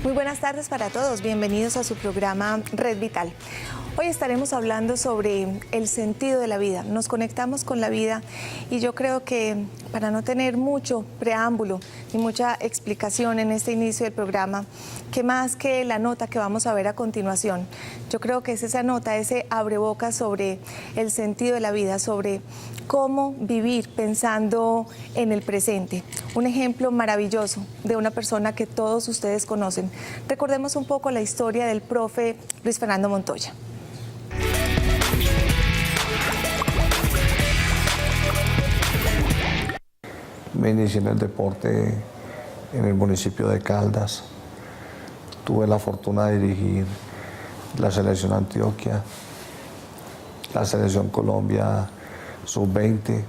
Muy buenas tardes para todos, bienvenidos a su programa Red Vital. Hoy estaremos hablando sobre el sentido de la vida, nos conectamos con la vida y yo creo que para no tener mucho preámbulo ni mucha explicación en este inicio del programa, que más que la nota que vamos a ver a continuación, yo creo que es esa nota, ese abrebocas sobre el sentido de la vida, sobre cómo vivir pensando en el presente. Un ejemplo maravilloso de una persona que todos ustedes conocen. Recordemos un poco la historia del profe Luis Fernando Montoya. Me inicié en el deporte en el municipio de Caldas. Tuve la fortuna de dirigir la selección Antioquia, la selección Colombia sub-20.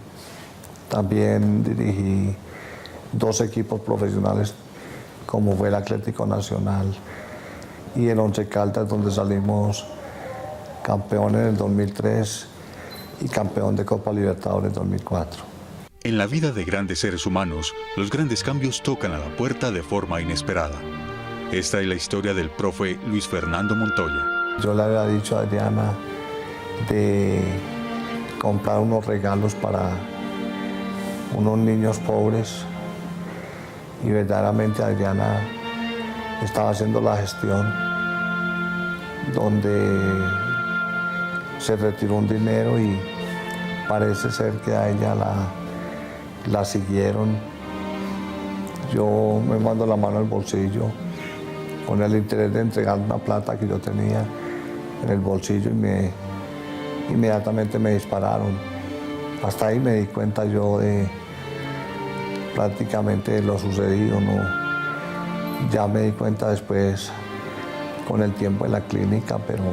También dirigí 2 equipos profesionales, como fue el Atlético Nacional y el Once Caldas, donde salimos campeón en el 2003 y campeón de Copa Libertadores en 2004. En la vida de grandes seres humanos, los grandes cambios tocan a la puerta de forma inesperada. Esta es la historia del profe Luis Fernando Montoya. Yo le había dicho a Adriana de comprar unos regalos para unos niños pobres y verdaderamente Adriana estaba haciendo la gestión donde se retiró un dinero y parece ser que a ella la siguieron. Yo me mando la mano al bolsillo con el interés de entregar una plata que yo tenía en el bolsillo y inmediatamente me dispararon. Hasta ahí me di cuenta yo de prácticamente lo sucedido, ¿no? Ya me di cuenta después con el tiempo en la clínica, pero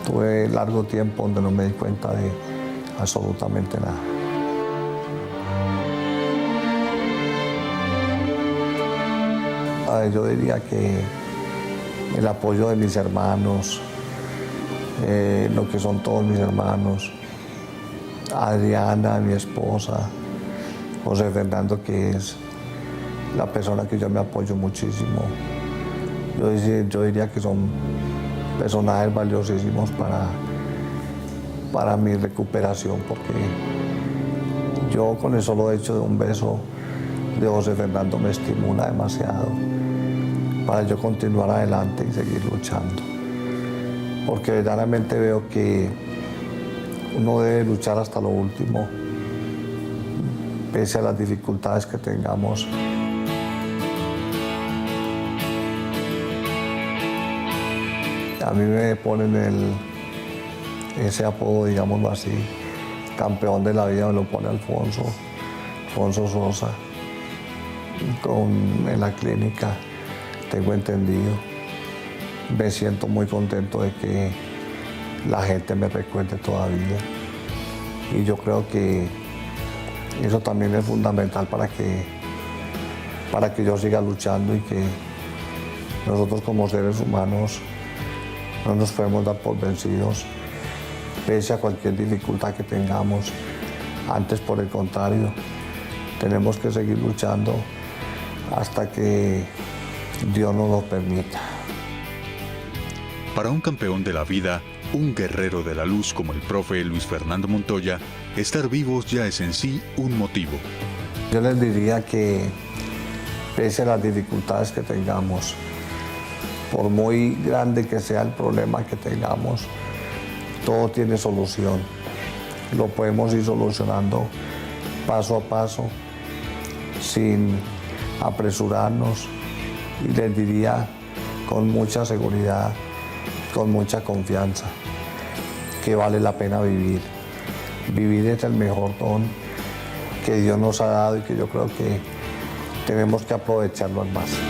tuve largo tiempo donde no me di cuenta de absolutamente nada. Yo diría que el apoyo de mis hermanos, lo que son todos mis hermanos, Adriana, mi esposa, José Fernando, que es la persona que yo me apoyo muchísimo. Yo diría que son personajes valiosísimos para mi recuperación, porque yo con el solo hecho de un beso de José Fernando me estimula demasiado para yo continuar adelante y seguir luchando. Porque verdaderamente veo que uno debe luchar hasta lo último, pese a las dificultades que tengamos. A mí me ponen ese apodo, digámoslo así, campeón de la vida, me lo pone Alfonso Sosa, en la clínica, tengo entendido. Me siento muy contento de que la gente me recuerde todavía. Y yo creo que eso también es fundamental para que yo siga luchando y que nosotros como seres humanos no nos podemos dar por vencidos, pese a cualquier dificultad que tengamos. Antes, por el contrario, tenemos que seguir luchando hasta que Dios nos lo permita. Para un campeón de la vida, un guerrero de la luz como el profe Luis Fernando Montoya, estar vivos ya es en sí un motivo. Yo les diría que, pese a las dificultades que tengamos, por muy grande que sea el problema que tengamos, todo tiene solución. Lo podemos ir solucionando paso a paso, sin apresurarnos, y les diría con mucha seguridad, con mucha confianza, que vale la pena vivir. Vivir es el mejor don que Dios nos ha dado y que yo creo que tenemos que aprovecharlo al máximo.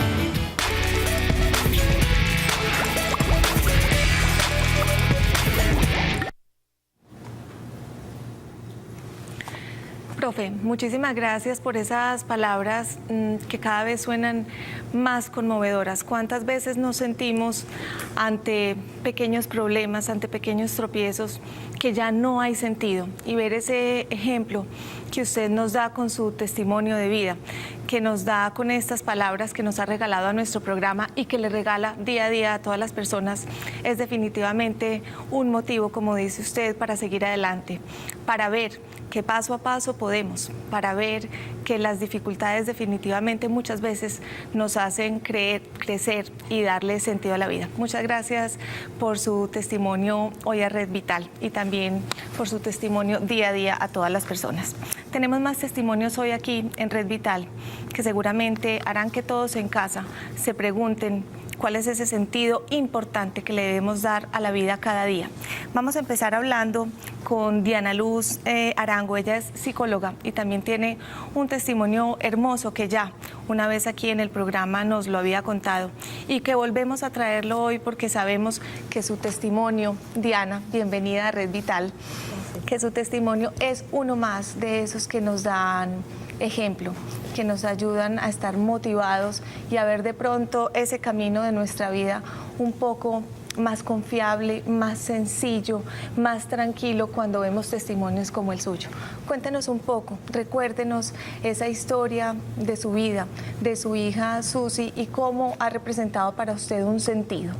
Profe, muchísimas gracias por esas palabras que cada vez suenan más conmovedoras. ¿Cuántas veces nos sentimos ante pequeños problemas, ante pequeños tropiezos, que ya no hay sentido? Y ver ese ejemplo que usted nos da con su testimonio de vida, que nos da con estas palabras que nos ha regalado a nuestro programa y que le regala día a día a todas las personas es definitivamente un motivo, como dice usted, para seguir adelante, para ver que paso a paso podemos, para ver que las dificultades definitivamente muchas veces nos hacen crecer y darle sentido a la vida. Muchas gracias por su testimonio hoy a Red Vital y también por su testimonio día a día a todas las personas. Tenemos más testimonios hoy aquí en Red Vital que seguramente harán que todos en casa se pregunten cuál es ese sentido importante que le debemos dar a la vida cada día. Vamos a empezar hablando con Diana Luz Arango. Ella es psicóloga y también tiene un testimonio hermoso que ya una vez aquí en el programa nos lo había contado y que volvemos a traerlo hoy porque sabemos que su testimonio, Diana, bienvenida a Red Vital, que su testimonio es uno más de esos que nos dan ejemplo, que nos ayudan a estar motivados y a ver de pronto ese camino de nuestra vida un poco más confiable, más sencillo, más tranquilo cuando vemos testimonios como el suyo. Cuéntenos un poco, recuérdenos esa historia de su vida, de su hija Susi y cómo ha representado para usted un sentido.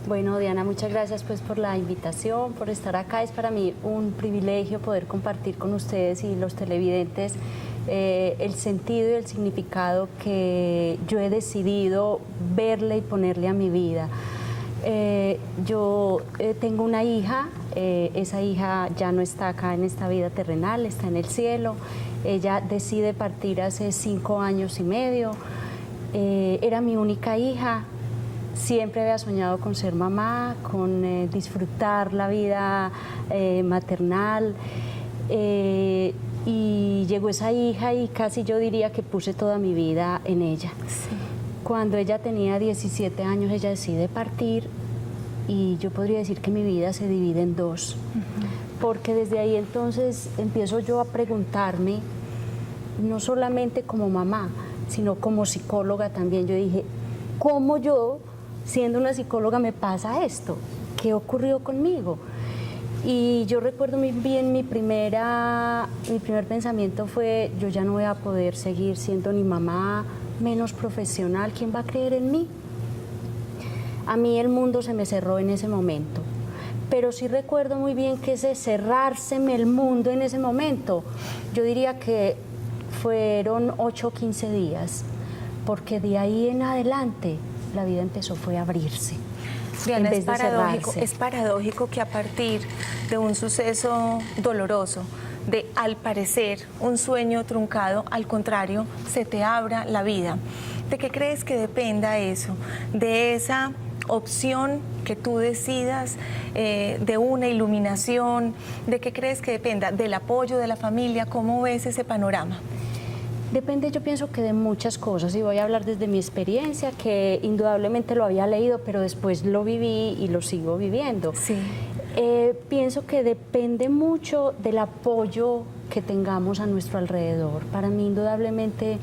Bueno, Diana, muchas gracias pues por la invitación, por estar acá. Es para mí un privilegio poder compartir con ustedes y los televidentes el sentido y el significado que yo he decidido verle y ponerle a mi vida. Yo tengo una hija, esa hija ya no está acá en esta vida terrenal, está en el cielo. Ella decide partir hace 5 años y medio. Era mi única hija. Siempre había soñado con ser mamá, con disfrutar la vida maternal. Y llegó esa hija y casi yo diría que puse toda mi vida en ella. Sí. Cuando ella tenía 17 años, ella decide partir y yo podría decir que mi vida se divide en dos. Porque desde ahí entonces empiezo yo a preguntarme, no solamente como mamá, sino como psicóloga también. Yo dije, ¿cómo yo, siendo una psicóloga, me pasa esto? ¿Qué ocurrió conmigo? Y yo recuerdo muy bien mi primer pensamiento fue, yo ya no voy a poder seguir siendo ni mamá, menos profesional, ¿quién va a creer en mí? A mí el mundo se me cerró en ese momento, pero sí recuerdo muy bien que ese cerrárseme el mundo en ese momento, yo diría que fueron 8 o 15 días, porque de ahí en adelante la vida fue a abrirse. Diana, es paradójico que a partir de un suceso doloroso, de al parecer un sueño truncado, al contrario, se te abra la vida. ¿De qué crees que dependa eso? ¿De esa opción que tú decidas, de una iluminación? ¿De qué crees que dependa? ¿Del apoyo de la familia? ¿Cómo ves ese panorama? Depende, yo pienso que de muchas cosas, y voy a hablar desde mi experiencia, que indudablemente lo había leído, pero después lo viví y lo sigo viviendo. Sí. Pienso que depende mucho del apoyo que tengamos a nuestro alrededor. Para mí, indudablemente,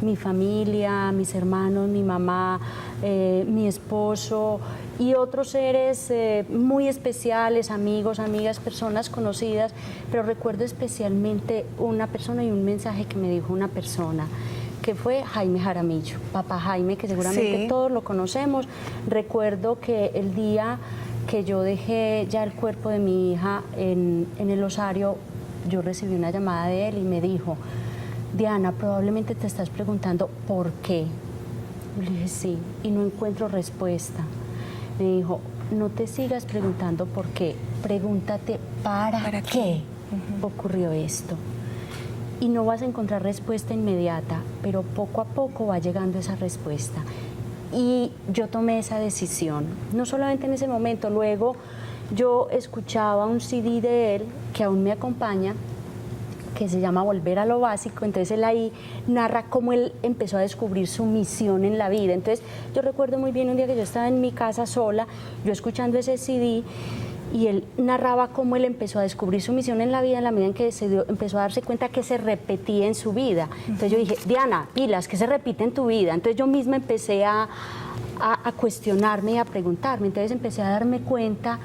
mi familia, mis hermanos, mi mamá, mi esposo y otros seres muy especiales, amigos, amigas, personas conocidas, pero recuerdo especialmente una persona y un mensaje que me dijo una persona, que fue Jaime Jaramillo, papá Jaime, que seguramente sí, todos lo conocemos. Recuerdo que el día que yo dejé ya el cuerpo de mi hija en el osario, yo recibí una llamada de él y me dijo, Diana, probablemente te estás preguntando ¿por qué? Le dije sí, y no encuentro respuesta. Me dijo, no te sigas preguntando por qué, pregúntate ¿para qué ocurrió esto? Y no vas a encontrar respuesta inmediata, pero poco a poco va llegando esa respuesta. Y yo tomé esa decisión, no solamente en ese momento, luego yo escuchaba un CD de él que aún me acompaña, que se llama Volver a lo Básico. Entonces él ahí narra cómo él empezó a descubrir su misión en la vida. Entonces yo recuerdo muy bien un día que yo estaba en mi casa sola, yo escuchando ese CD, y él narraba cómo él empezó a descubrir su misión en la vida en la medida en que empezó a darse cuenta que se repetía en su vida. Entonces yo dije, Diana, pilas, que se repite en tu vida. Entonces yo misma empecé a cuestionarme y a preguntarme. Entonces empecé a darme cuenta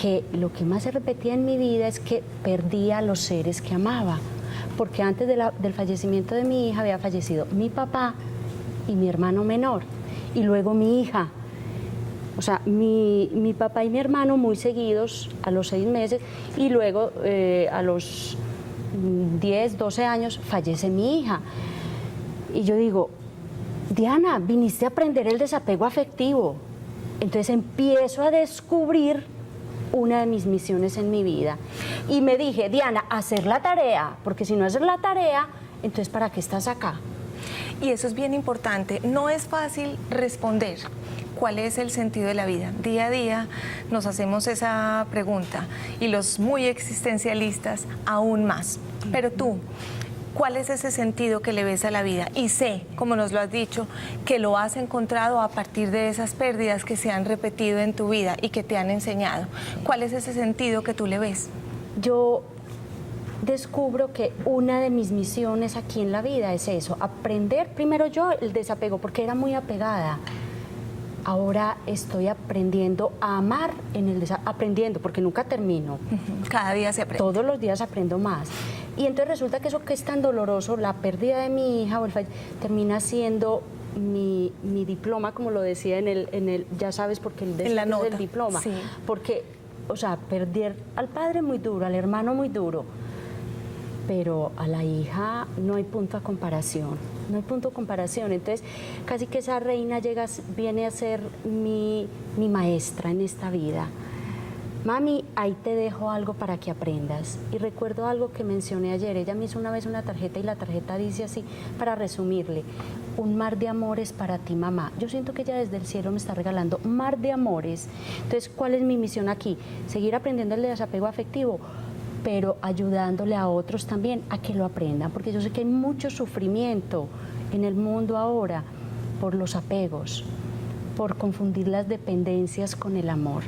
que lo que más se repetía en mi vida es que perdía a los seres que amaba. porque antes del fallecimiento de mi hija había fallecido mi papá y mi hermano menor, y luego mi hija. O sea, mi papá y mi hermano muy seguidos a los 6 meses, y luego a los 10, 12 años fallece mi hija. Y yo digo, Diana, viniste a aprender el desapego afectivo. Entonces empiezo a descubrir una de mis misiones en mi vida. Y me dije, Diana, hacer la tarea, porque si no haces la tarea, entonces ¿para qué estás acá? Y eso es bien importante. No es fácil responder cuál es el sentido de la vida. Día a día nos hacemos esa pregunta, y los muy existencialistas aún más. Pero tú, ¿cuál es ese sentido que le ves a la vida? Y sé, como nos lo has dicho, que lo has encontrado a partir de esas pérdidas que se han repetido en tu vida y que te han enseñado. ¿Cuál es ese sentido que tú le ves? Yo descubro que una de mis misiones aquí en la vida es eso, aprender primero yo el desapego, porque era muy apegada. Ahora estoy aprendiendo a amar aprendiendo, porque nunca termino. Cada día se aprende. Todos los días aprendo más. Y entonces resulta que eso que es tan doloroso, la pérdida de mi hija, termina siendo mi diploma, como lo decía en el ya sabes, porque en la nota del diploma. Sí. Porque, o sea, perder al padre muy duro, al hermano muy duro, pero a la hija no hay punto a comparación, no hay punto de comparación. Entonces, casi que esa reina viene a ser mi maestra en esta vida. Mami, ahí te dejo algo para que aprendas. Y recuerdo algo que mencioné ayer. Ella me hizo una vez una tarjeta, y la tarjeta dice así, para resumirle: un mar de amores para ti, mamá. Yo siento que ella desde el cielo me está regalando un mar de amores. Entonces, ¿cuál es mi misión aquí? Seguir aprendiendo el desapego afectivo, pero ayudándole a otros también a que lo aprendan, porque yo sé que hay mucho sufrimiento en el mundo ahora por los apegos, por confundir las dependencias con el amor.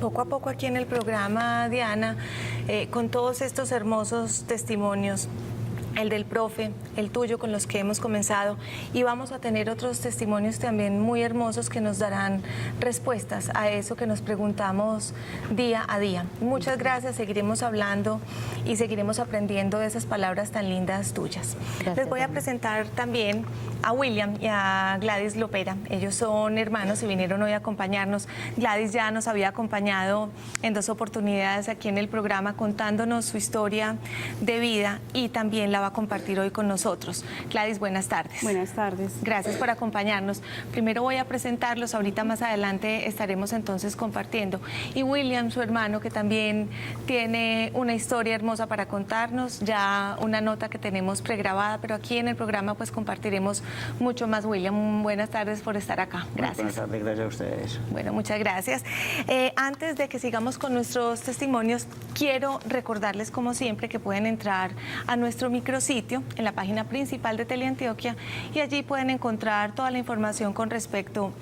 Poco a poco aquí en el programa, Diana, con todos estos hermosos testimonios, el del profe, el tuyo, con los que hemos comenzado, y vamos a tener otros testimonios también muy hermosos que nos darán respuestas a eso que nos preguntamos día a día. Muchas gracias, seguiremos hablando y seguiremos aprendiendo de esas palabras tan lindas tuyas. Gracias, Les voy a Ana. presentar también a William y a Gladys Lopera. Ellos son hermanos y vinieron hoy a acompañarnos. Gladys ya nos había acompañado en 2 oportunidades aquí en el programa contándonos su historia de vida, y también la va a compartir hoy con nosotros. Gladys, buenas tardes. Buenas tardes. Gracias por acompañarnos. Primero voy a presentarlos, ahorita más adelante estaremos entonces compartiendo. Y William, su hermano, que también tiene una historia hermosa para contarnos, ya una nota que tenemos pregrabada, pero aquí en el programa pues compartiremos mucho más. William, buenas tardes por estar acá. Gracias. Buenas tardes, gracias a ustedes. Bueno, muchas gracias. Antes de que sigamos con nuestros testimonios, quiero recordarles, como siempre, que pueden entrar a nuestro micrositio en la página principal de Teleantioquia, y allí pueden encontrar toda la información con respecto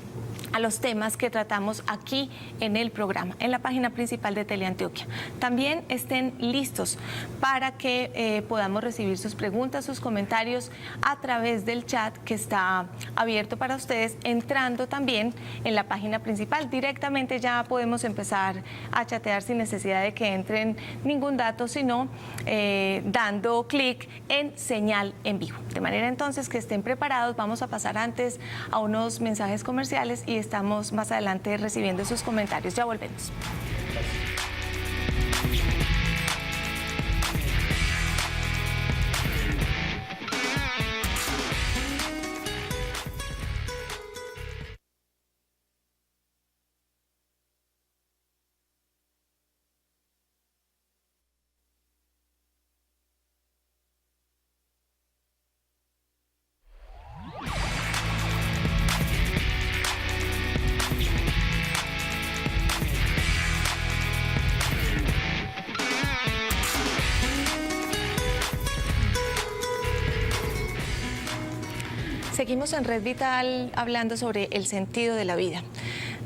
a los temas que tratamos aquí en el programa, en la página principal de Teleantioquia. También estén listos para que podamos recibir sus preguntas, sus comentarios a través del chat que está abierto para ustedes, entrando también en la página principal. Directamente ya podemos empezar a chatear sin necesidad de que entren ningún dato, sino dando clic en señal en vivo. De manera entonces que estén preparados. Vamos a pasar antes a unos mensajes comerciales y estamos más adelante recibiendo sus comentarios. Ya volvemos. Seguimos en Red Vital hablando sobre el sentido de la vida.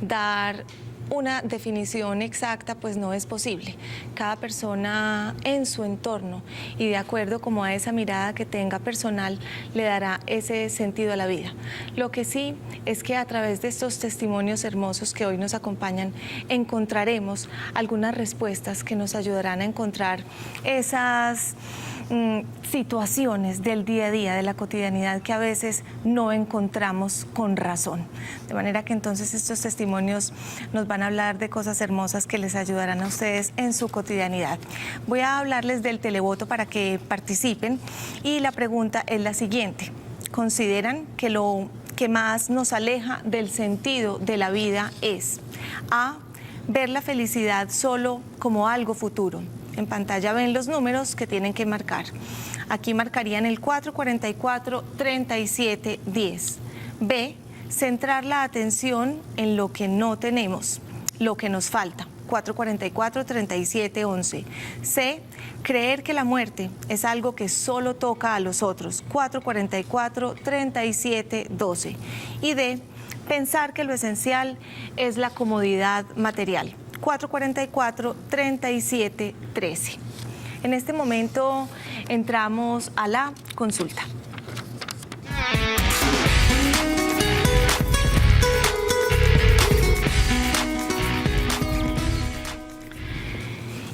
Dar una definición exacta pues no es posible. Cada persona en su entorno y de acuerdo como a esa mirada que tenga personal le dará ese sentido a la vida. Lo que sí es que a través de estos testimonios hermosos que hoy nos acompañan encontraremos algunas respuestas que nos ayudarán a encontrar esas situaciones del día a día, de la cotidianidad que a veces no encontramos con razón. De manera que entonces estos testimonios nos van a hablar de cosas hermosas que les ayudarán a ustedes en su cotidianidad. Voy a hablarles del televoto para que participen y la pregunta es la siguiente. ¿Consideran que lo que más nos aleja del sentido de la vida es A, ver la felicidad solo como algo futuro? En pantalla ven los números que tienen que marcar. Aquí marcarían el 444-3710. B, centrar la atención en lo que no tenemos, lo que nos falta. 444-3711. C, creer que la muerte es algo que solo toca a los otros. 444-3712. Y D, pensar que lo esencial es la comodidad material. 444-3713. En este momento entramos a la consulta.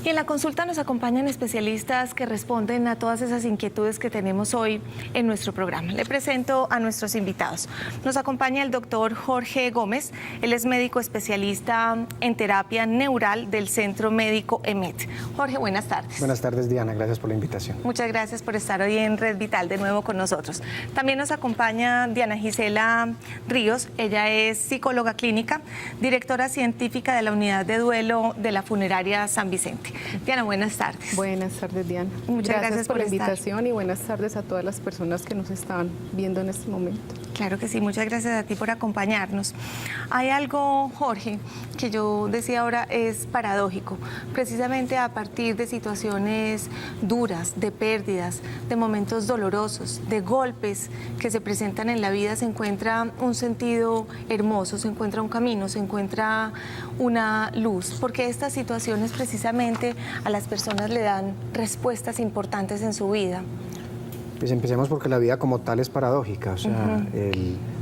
Y en la consulta nos acompañan especialistas que responden a todas esas inquietudes que tenemos hoy en nuestro programa. Le presento a nuestros invitados. Nos acompaña el doctor Jorge Gómez. Él es médico especialista en terapia neural del Centro Médico EMET. Jorge, buenas tardes. Buenas tardes, Diana. Gracias por la invitación. Muchas gracias por estar hoy en Red Vital de nuevo con nosotros. También nos acompaña Diana Gisela Ríos. Ella es psicóloga clínica, directora científica de la unidad de duelo de la funeraria San Vicente. Diana, buenas tardes. Buenas tardes, Diana. Muchas gracias por la estar. invitación y buenas tardes a todas las personas que nos están viendo en este momento. Claro que sí, muchas gracias a ti por acompañarnos. Hay algo, Jorge, que yo decía ahora es paradójico. Precisamente a partir de situaciones duras, de pérdidas, de momentos dolorosos, de golpes que se presentan en la vida, se encuentra un sentido hermoso, se encuentra un camino, se encuentra una luz, porque estas situaciones precisamente a las personas le dan respuestas importantes en su vida. Pues empecemos porque la vida como tal es paradójica. O sea,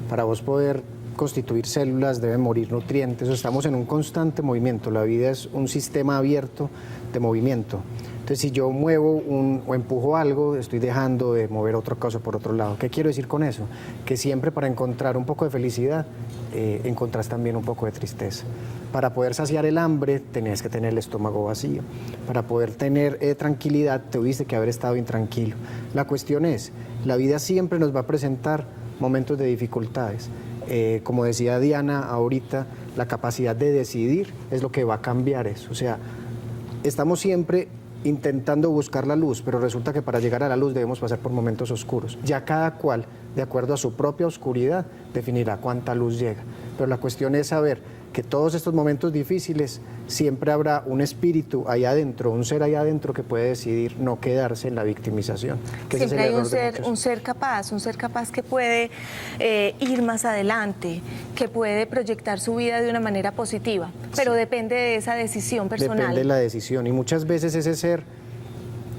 para vos poder constituir células deben morir nutrientes. Estamos en un constante movimiento. La vida es un sistema abierto de movimiento. Entonces, si yo muevo o empujo algo, estoy dejando de mover otra cosa por otro lado. ¿Qué quiero decir con eso? Que siempre para encontrar un poco de felicidad, encontrás también un poco de tristeza. Para poder saciar el hambre, tenías que tener el estómago vacío. Para poder tener tranquilidad, tuviste que haber estado intranquilo. La cuestión es, la vida siempre nos va a presentar momentos de dificultades. Como decía Diana ahorita, la capacidad de decidir es lo que va a cambiar eso. O sea, estamos siempre intentando buscar la luz, pero resulta que para llegar a la luz debemos pasar por momentos oscuros. Ya cada cual, de acuerdo a su propia oscuridad, definirá cuánta luz llega. Pero la cuestión es saber que todos estos momentos difíciles siempre habrá un espíritu allá adentro, un ser allá adentro que puede decidir no quedarse en la victimización. Que siempre hay un ser capaz que puede ir más adelante, que puede proyectar su vida de una manera positiva, pero sí, depende de esa decisión personal. Depende de la decisión y muchas veces ese ser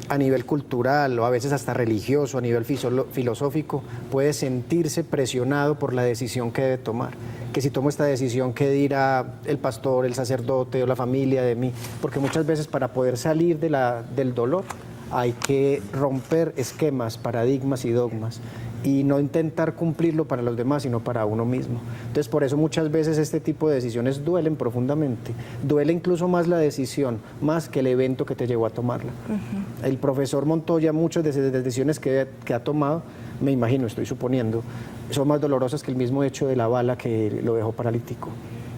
a nivel cultural o a veces hasta religioso, a nivel filosófico, puede sentirse presionado por la decisión que debe tomar. Que si tomo esta decisión, ¿qué dirá el pastor, el sacerdote o la familia de mí? Porque muchas veces para poder salir del dolor hay que romper esquemas, paradigmas y dogmas y no intentar cumplirlo para los demás, sino para uno mismo. Entonces, por eso muchas veces este tipo de decisiones duelen profundamente. Duele incluso más la decisión, más que el evento que te llevó a tomarla. El profesor Montoya, muchas de las decisiones que ha tomado, me imagino, estoy suponiendo, son más dolorosas que el mismo hecho de la bala que lo dejó paralítico,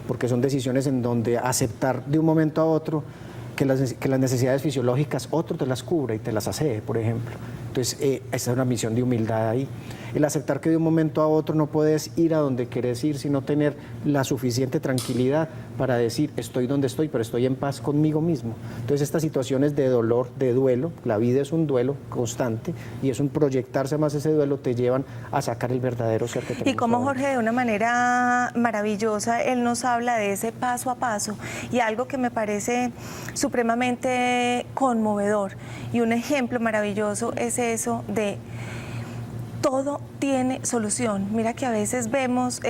porque son decisiones en donde aceptar de un momento a otro que las necesidades fisiológicas otro te las cubre y te las hace, por ejemplo. Entonces, esta es una misión de humildad ahí. el aceptar que de un momento a otro no puedes ir a donde quieres ir, sino tener la suficiente tranquilidad para decir, estoy donde estoy, pero estoy en paz conmigo mismo. Entonces estas situaciones de dolor, de duelo, la vida es un duelo constante y es un proyectarse más ese duelo, te llevan a sacar el verdadero ser que tenemos. Y como ahora. Jorge, de una manera maravillosa, él nos habla de ese paso a paso y algo que me parece supremamente conmovedor y un ejemplo maravilloso es eso de todo tiene solución. Mira que a veces vemos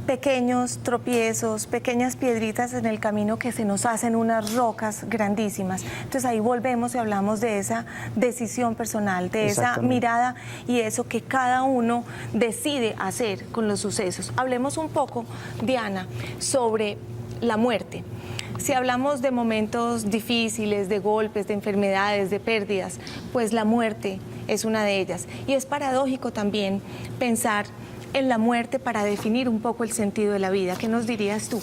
pequeños tropiezos, pequeñas piedritas en el camino que se nos hacen unas rocas grandísimas. Entonces ahí volvemos y hablamos de esa decisión personal, de esa mirada y eso que cada uno decide hacer con los sucesos. Hablemos un poco, Diana, sobre la muerte. Si hablamos de momentos difíciles, de golpes, de enfermedades, de pérdidas, pues la muerte es una de ellas. Y es paradójico también pensar en la muerte para definir un poco el sentido de la vida. ¿Qué nos dirías tú?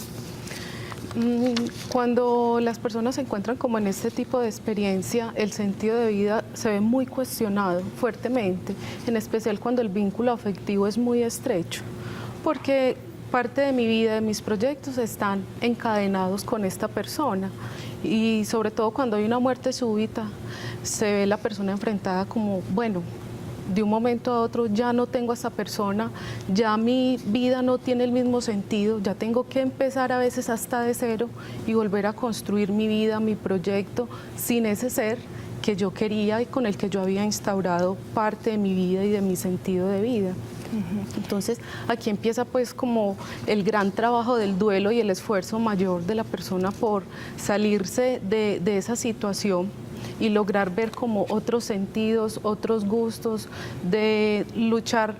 Cuando las personas se encuentran como en este tipo de experiencia, el sentido de vida se ve muy cuestionado fuertemente, en especial cuando el vínculo afectivo es muy estrecho, porque parte de mi vida, de mis proyectos están encadenados con esta persona y sobre todo cuando hay una muerte súbita, se ve la persona enfrentada como, bueno, de un momento a otro ya no tengo a esta persona, ya mi vida no tiene el mismo sentido, ya tengo que empezar a veces hasta de cero y volver a construir mi vida, mi proyecto, sin ese ser que yo quería y con el que yo había instaurado parte de mi vida y de mi sentido de vida. Entonces aquí empieza pues como el gran trabajo del duelo y el esfuerzo mayor de la persona por salirse de esa situación y lograr ver como otros sentidos, otros gustos, de luchar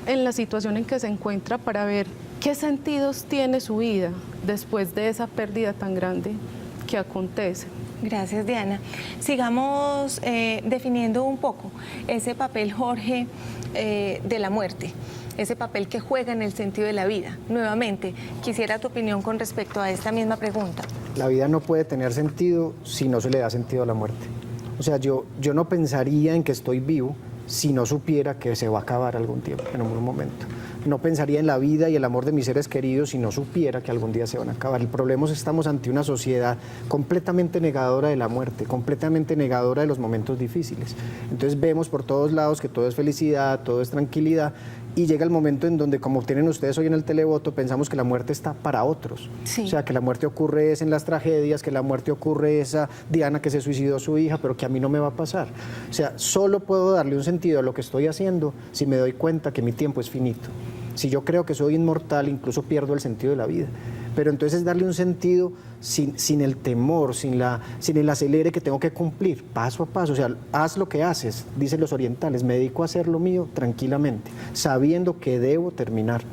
en la situación en que se encuentra para ver qué sentidos tiene su vida después de esa pérdida tan grande que acontece. Gracias, Diana. Sigamos definiendo un poco ese papel, Jorge, de la muerte, ese papel que juega en el sentido de la vida. Nuevamente, quisiera tu opinión con respecto a esta misma pregunta. La vida no puede tener sentido si no se le da sentido a la muerte. O sea, yo no pensaría en que estoy vivo si no supiera que se va a acabar algún tiempo, en algún momento. No pensaría en la vida y el amor de mis seres queridos si no supiera que algún día se van a acabar. El problema es que estamos ante una sociedad completamente negadora de la muerte, completamente negadora de los momentos difíciles. Entonces vemos por todos lados que todo es felicidad, todo es tranquilidad, y llega el momento en donde, como tienen ustedes hoy en el televoto, pensamos que la muerte está para otros. Sí. O sea, que la muerte ocurre es en las tragedias, que la muerte ocurre es a Diana que se suicidó su hija, pero que a mí no me va a pasar. O sea, solo puedo darle un sentido a lo que estoy haciendo si me doy cuenta que mi tiempo es finito. Si yo creo que soy inmortal, incluso pierdo el sentido de la vida. Pero entonces darle un sentido sin el temor, sin el acelere que tengo que cumplir, paso a paso. O sea, haz lo que haces, dicen los orientales, me dedico a hacer lo mío tranquilamente, sabiendo que debo terminar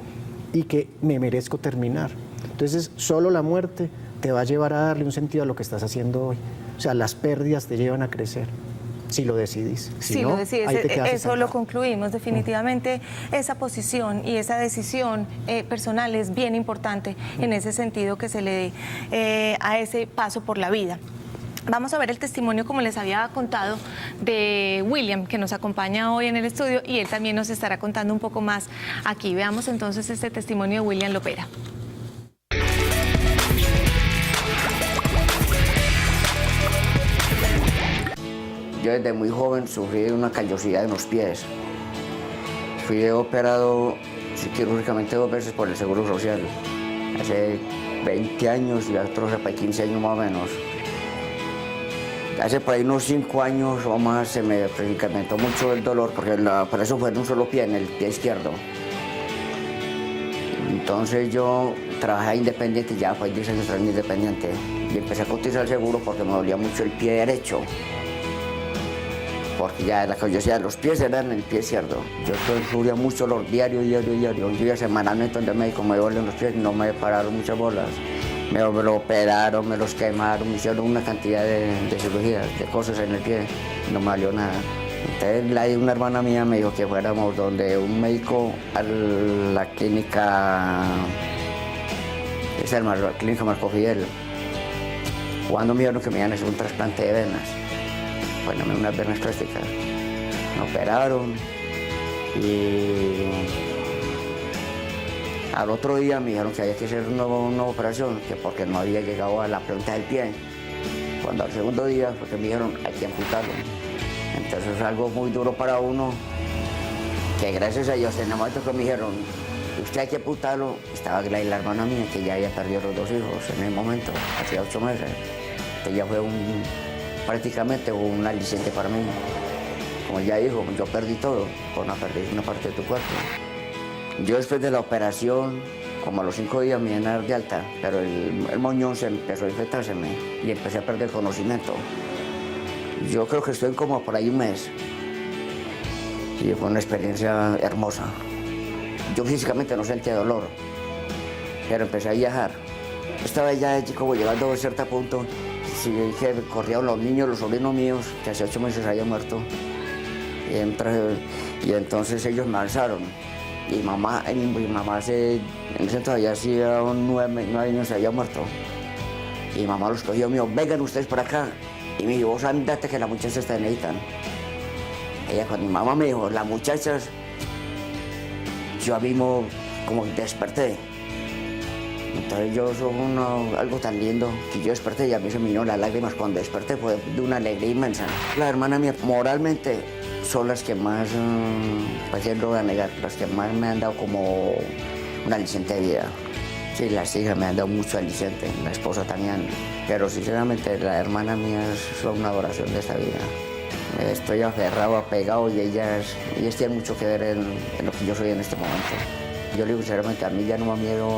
y que me merezco terminar. Entonces, solo la muerte te va a llevar a darle un sentido a lo que estás haciendo hoy. O sea, las pérdidas te llevan a crecer. Si lo decidís. Si no, lo decides, ahí te quedas eso estancado. lo concluimos. Definitivamente esa posición y esa decisión personal es bien importante en ese sentido que se le dé a ese paso por la vida. Vamos a ver el testimonio, como les había contado, de William, que nos acompaña hoy en el estudio, y él también nos estará contando un poco más aquí. Veamos entonces este testimonio de William Lopera. Yo desde muy joven sufrí de una callosidad en los pies. Fui operado quirúrgicamente 2 veces por el Seguro Social. Hace 20 años y otros hace 15 años más o menos. Hace por ahí unos 5 años o más se me incrementó mucho el dolor porque la operación fue en un solo pie, en el pie izquierdo. Entonces yo trabajaba independiente, ya fue 10 años trabajando independiente. Y empecé a cotizar el seguro porque me dolía mucho el pie derecho. Porque ya la callosidad de los pies era en el pie izquierdo. Yo sufría mucho dolor diario. Yo iba semanalmente donde el médico, me duelen los pies, no me pararon muchas bolas. Me lo operaron, me los quemaron, me hicieron una cantidad de cirugías, de cosas en el pie, no me valió nada. Entonces una hermana mía me dijo que fuéramos donde un médico a la clínica, la clínica Marco Fidel. Cuando me dijeron que me iban a hacer un trasplante de venas. Bueno, unas venas plásticas. Me operaron Y al otro día me dijeron que había que hacer una operación, que porque no había llegado a la planta del pie. Cuando al segundo día fue que me dijeron hay que amputarlo. Entonces es algo muy duro para uno, que gracias a Dios en el momento que me dijeron usted hay que amputarlo, estaba Gladys, la hermana mía, que ya había perdido los 2 hijos en el momento, hacía 8 meses. Ella fue prácticamente un aliciente para mí. Como ya dijo, yo perdí todo por no perder una parte de tu cuerpo. Yo después de la operación, como a los 5 días me iban a dar de alta, pero el moñón se empezó a infectárseme y empecé a perder conocimiento. Yo creo que estoy como por ahí un mes y fue una experiencia hermosa. Yo físicamente no sentía dolor, pero empecé a viajar. Estaba ya como llegando a cierto punto, sí, que corrían los niños, los sobrinos míos, que hace 8 meses habían muerto. Y entonces ellos me alzaron. Y mi mamá en ese entonces ya hacía 9 años se había muerto. Y mi mamá los cogió y me dijo, vengan ustedes por acá. Y me dijo, vos andate que las muchachas te necesitan. Ella, cuando mi mamá me dijo, las muchachas, yo mismo como desperté. Entonces yo soy algo tan lindo que yo desperté y a mí se me vinieron las lágrimas cuando desperté, fue de una alegría inmensa. La hermana mía, moralmente, son las que más, pues no voy a negar, las que más me han dado como un aliciente de vida. Sí, las hijas me han dado mucho aliciente, la esposa también, pero sinceramente la hermana mía es una adoración de esta vida. Estoy aferrado, apegado y ellas tienen mucho que ver en lo que yo soy en este momento. Yo le digo sinceramente, a mí ya no me da miedo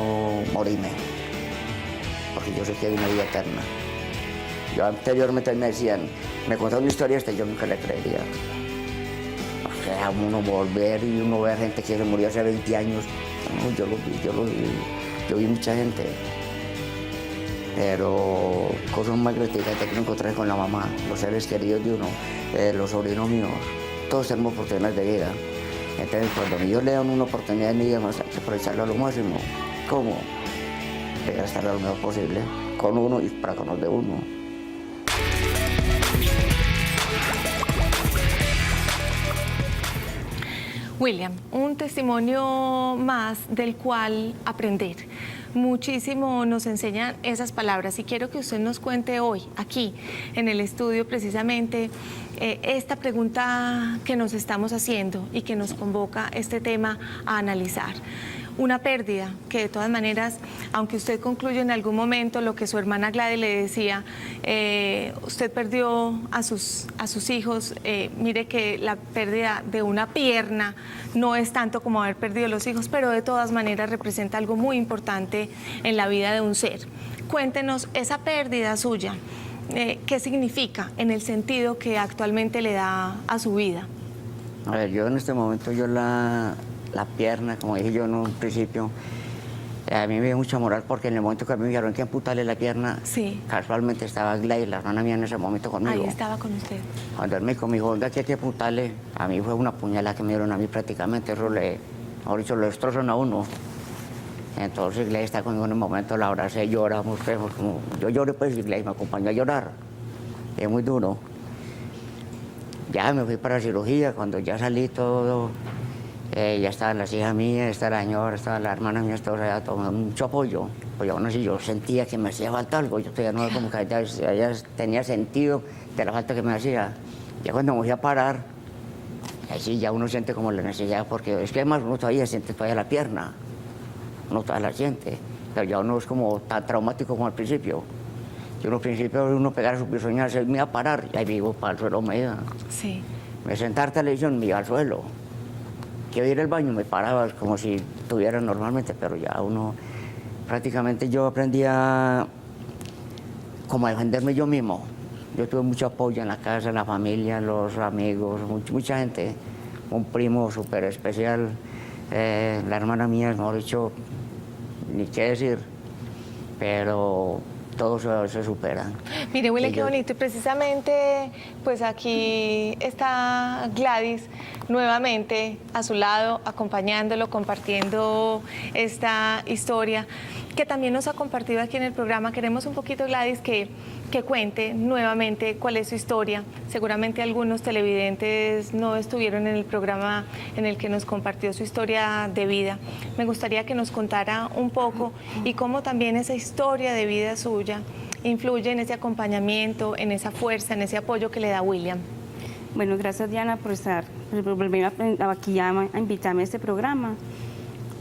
morirme, porque yo sé que hay una vida eterna. Yo anteriormente me decían, me contaron una historia yo nunca le creería. O sea, uno volver y uno ver gente que se murió hace 20 años, no, yo vi mucha gente. Pero cosas más gratificantes que uno encontrar con la mamá, los seres queridos de uno, los sobrinos míos, todos tenemos oportunidades de vida. Entonces, cuando Dios le dan una oportunidad en mi vida, hay que aprovecharlo a lo máximo. ¿Cómo? De gastar lo mejor posible con uno y para con los de uno. William, un testimonio más del cual aprender. Muchísimo nos enseñan esas palabras y quiero que usted nos cuente hoy, aquí en el estudio precisamente, esta pregunta que nos estamos haciendo y que nos convoca este tema a analizar. Una pérdida que de todas maneras, aunque usted concluye en algún momento lo que su hermana Gladys le decía, usted perdió a sus hijos, mire que la pérdida de una pierna no es tanto como haber perdido los hijos, pero de todas maneras representa algo muy importante en la vida de un ser. Cuéntenos esa pérdida suya, ¿qué significa en el sentido que actualmente le da a su vida? A ver, yo en este momento, la pierna, como dije yo en un principio, a mí me dio mucha moral porque en el momento que a mí me dijeron que amputarle la pierna, sí, casualmente estaba Gladys, la hermana mía, en ese momento conmigo. Ahí estaba con usted. Cuando él me dijo, oiga, que hay que amputarle, a mí fue una puñalada que me dieron a mí prácticamente, eso ahora dicho, lo destrozan a uno. Entonces Gladys está conmigo en el momento, la abracé, lloramos, como yo lloré, pues, y Gladys me acompañó a llorar. Es muy duro. Ya me fui para la cirugía, cuando ya salí todo. Ya estaban las hijas mías, estaba la señora, estaba la hermana mía, estaba allá, todo, mucho apoyo. Pues aún así yo sentía que me hacía falta algo, yo todavía no como que ya tenía sentido de la falta que me hacía. Ya cuando me fui a parar, ahí sí ya uno siente como la necesidad, porque es que además uno todavía siente todavía la pierna, uno todavía la siente, pero ya uno es como tan traumático como al principio. Yo al principio uno pegara su pisoña, me iba a parar, y ahí vivo para el suelo me iba. Sí. Me sentaba en televisión, me iba al suelo. Que ir al baño me paraba como si estuviera normalmente, pero ya uno, prácticamente yo aprendí a como a defenderme yo mismo. Yo tuve mucho apoyo en la casa, en la familia, los amigos, mucha gente. Un primo súper especial, la hermana mía, mejor dicho, ni qué decir, pero todo se supera. Mire, William, qué bonito. Y precisamente, pues aquí está Gladys nuevamente a su lado, acompañándolo, compartiendo esta historia que también nos ha compartido aquí en el programa. Queremos un poquito, Gladys, que cuente nuevamente cuál es su historia. Seguramente algunos televidentes no estuvieron en el programa en el que nos compartió su historia de vida. Me gustaría que nos contara un poco y cómo también esa historia de vida suya influye en ese acompañamiento, en esa fuerza, en ese apoyo que le da William. Bueno, gracias Diana por volver aquí a invitarme a este programa.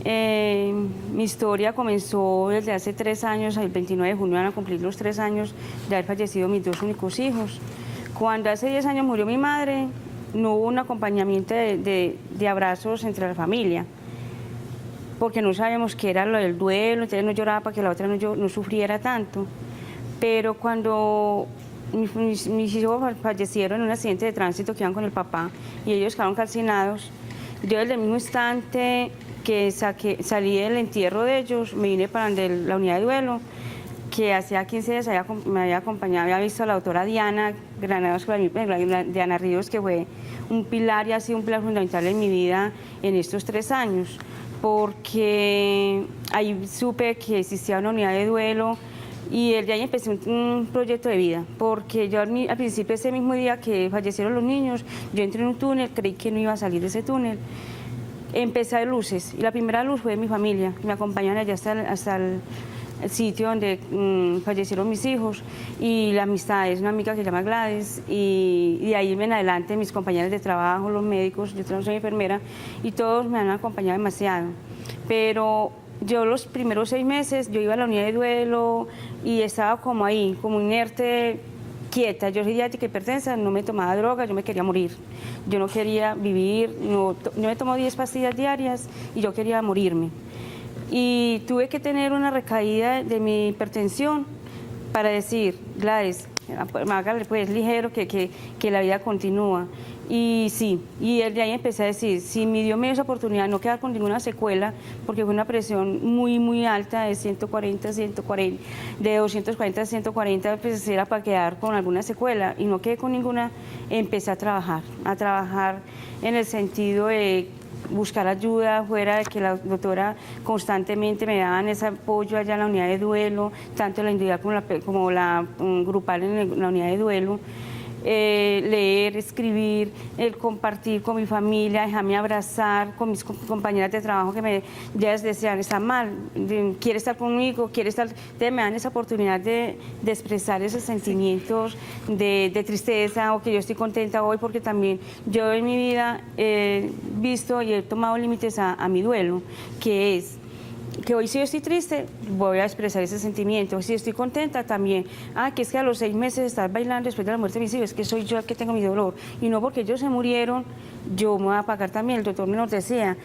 Mi historia comenzó desde hace 3 años, el 29 de junio van a cumplir los 3 años de haber fallecido mis 2 únicos hijos. Cuando hace 10 años murió mi madre, no hubo un acompañamiento de abrazos entre la familia, porque no sabíamos qué era lo del duelo, entonces no lloraba para que la otra no sufriera tanto. Pero cuando mis hijos fallecieron en un accidente de tránsito que iban con el papá y ellos quedaron calcinados, yo desde el mismo instante que salí del entierro de ellos, me vine para la unidad de duelo, que hacía 15 días me había acompañado, había visto a la doctora Diana Granados, Diana Ríos, que fue un pilar y ha sido un pilar fundamental en mi vida en estos 3 años, porque ahí supe que existía una unidad de duelo y el día ahí empecé un proyecto de vida, porque yo al principio, ese mismo día que fallecieron los niños, yo entré en un túnel, creí que no iba a salir de ese túnel. Empecé a ver luces y la primera luz fue de mi familia, me acompañaron allá hasta el sitio donde fallecieron mis hijos, y la amistad es una amiga que se llama Gladys, y de ahí en adelante mis compañeros de trabajo, los médicos, yo soy enfermera, y todos me han acompañado demasiado. Pero yo los primeros 6 meses, yo iba a la unidad de duelo y estaba como ahí, como inerte, quieta. Yo soy diabética hipertensa, no me tomaba droga, yo me quería morir. Yo no quería vivir, yo me tomo 10 pastillas diarias y yo quería morirme. Y tuve que tener una recaída de mi hipertensión para decir, Gladys, hágale pues ligero que la vida continúa. Y sí, y de ahí empecé a decir, si mi Dios me dio esa oportunidad de no quedar con ninguna secuela, porque fue una presión muy alta de 140, de 240 a 140, pues era para quedar con alguna secuela, y no quedé con ninguna. Empecé a trabajar en el sentido de buscar ayuda fuera, de que la doctora constantemente me daban ese apoyo allá en la unidad de duelo, tanto la individual como la grupal en la unidad de duelo. Leer, escribir, el compartir con mi familia, dejarme abrazar con mis compañeras de trabajo que ya decían, está mal, quiere estar conmigo, quiere estar, me dan esa oportunidad de expresar esos sentimientos de tristeza, o que yo estoy contenta hoy, porque también yo en mi vida he visto y he tomado límites a mi duelo, que es que hoy si yo estoy triste, voy a expresar ese sentimiento. Si estoy contenta también, que es que a los 6 meses de estar bailando después de la muerte de mis hijos, es que soy yo el que tengo mi dolor, y no porque ellos se murieron, yo me voy a pagar también. El doctor me lo decía,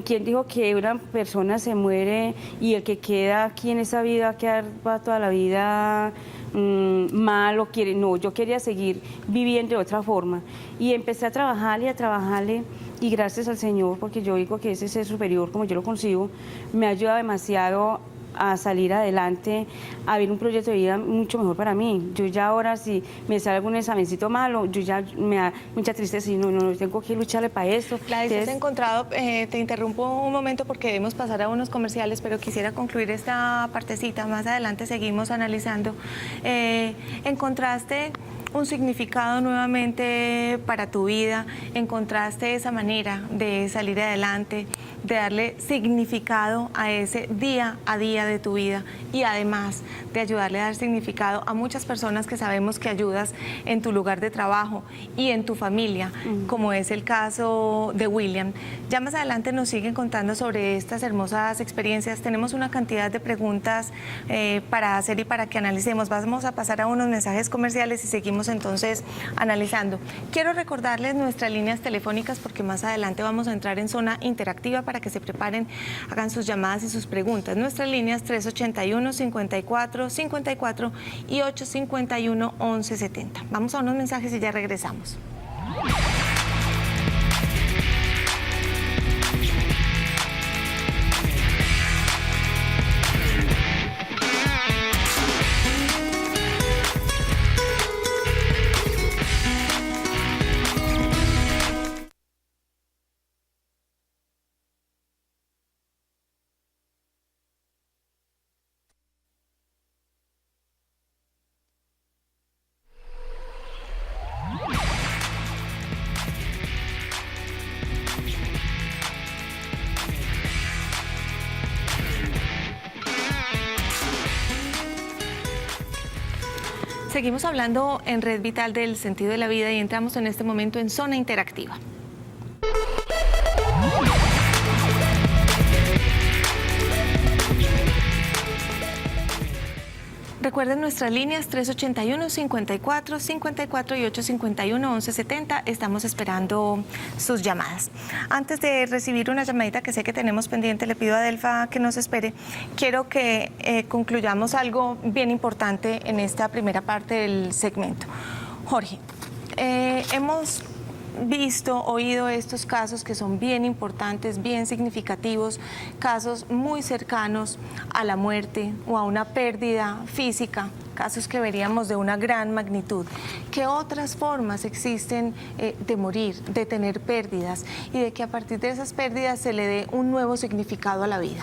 ¿quién dijo que una persona se muere y el que queda aquí en esa vida va a quedar para toda la vida mal, o quiere? No, yo quería seguir viviendo de otra forma, y empecé a trabajarle, y gracias al Señor, porque yo digo que ese ser superior, como yo lo concibo, me ayuda demasiado a salir adelante, a ver un proyecto de vida mucho mejor para mí. Yo ya ahora, si me sale algún examencito malo, yo ya me da mucha tristeza y no tengo que lucharle para esto. Gladys, ¿has encontrado, te interrumpo un momento porque debemos pasar a unos comerciales, pero quisiera concluir esta partecita, más adelante seguimos analizando. ¿Encontraste un significado nuevamente para tu vida? ¿Encontraste esa manera de salir adelante, de darle significado a ese día a día de tu vida, y además de ayudarle a dar significado a muchas personas que sabemos que ayudas en tu lugar de trabajo y en tu familia, como es el caso de William? Ya más adelante nos siguen contando sobre estas hermosas experiencias. Tenemos una cantidad de preguntas para hacer y para que analicemos. Vamos a pasar a unos mensajes comerciales y seguimos entonces analizando. Quiero recordarles nuestras líneas telefónicas, porque más adelante vamos a entrar en zona interactiva para que se preparen, hagan sus llamadas y sus preguntas. Nuestras líneas 381-54-54 y 851-1170. Vamos a unos mensajes y ya regresamos. Seguimos hablando en Red Vital del sentido de la vida y entramos en este momento en zona interactiva. Recuerden nuestras líneas 381-54-54 y 851-1170. Estamos esperando sus llamadas. Antes de recibir una llamadita que sé que tenemos pendiente, le pido a Adelfa que nos espere. Quiero que concluyamos algo bien importante en esta primera parte del segmento. Jorge, hemos visto, oído estos casos que son bien importantes, bien significativos, casos muy cercanos a la muerte o a una pérdida física, casos que veríamos de una gran magnitud. ¿Qué otras formas existen de morir, de tener pérdidas y de que a partir de esas pérdidas se le dé un nuevo significado a la vida?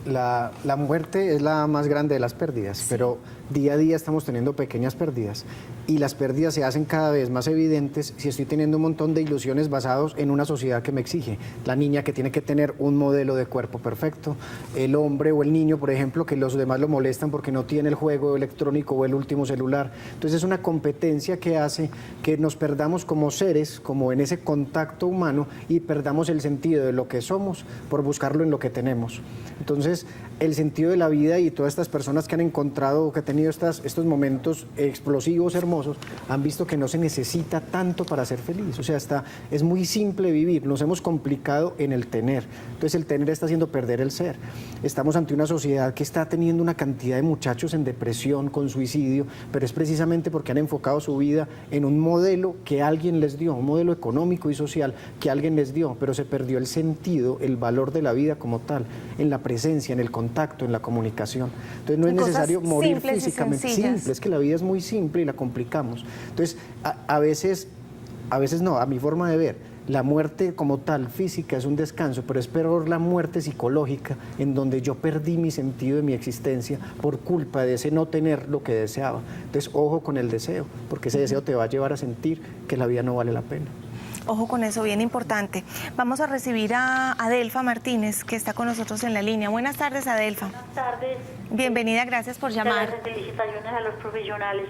La muerte es la más grande de las pérdidas, pero día a día estamos teniendo pequeñas pérdidas y las pérdidas se hacen cada vez más evidentes si estoy teniendo un montón de ilusiones basados en una sociedad que me exige. La niña que tiene que tener un modelo de cuerpo perfecto, el hombre o el niño, por ejemplo, que los demás lo molestan porque no tiene el juego electrónico o el último celular. Entonces es una competencia que hace que nos perdamos como seres, como en ese contacto humano, y perdamos el sentido de lo que somos por buscarlo en lo que tenemos. Entonces el sentido de la vida y todas estas personas que han encontrado o que han tenido estos momentos explosivos, hermosos, han visto que no se necesita tanto para ser feliz. O sea, es muy simple vivir, nos hemos complicado en el tener. Entonces el tener está haciendo perder el ser. Estamos ante una sociedad que está teniendo una cantidad de muchachos en depresión, con suicidio, pero es precisamente porque han enfocado su vida en un modelo que alguien les dio, un modelo económico y social que alguien les dio, pero se perdió el sentido, el valor de la vida como tal, en la presencia, en el contacto, en la comunicación. Entonces no es necesario morir físicamente. Simple, es que la vida es muy simple y la complicamos. Entonces a veces no, a mi forma de ver, la muerte como tal física es un descanso, pero es peor la muerte psicológica, en donde yo perdí mi sentido de mi existencia por culpa de ese no tener lo que deseaba. Entonces ojo con el deseo, porque ese deseo te va a llevar a sentir que la vida no vale la pena. Ojo con eso, bien importante. Vamos a recibir a Adelfa Martínez, que está con nosotros en la línea. Buenas tardes, Adelfa. Buenas tardes. Bienvenida, gracias por llamar. Muchas felicitaciones a los profesionales.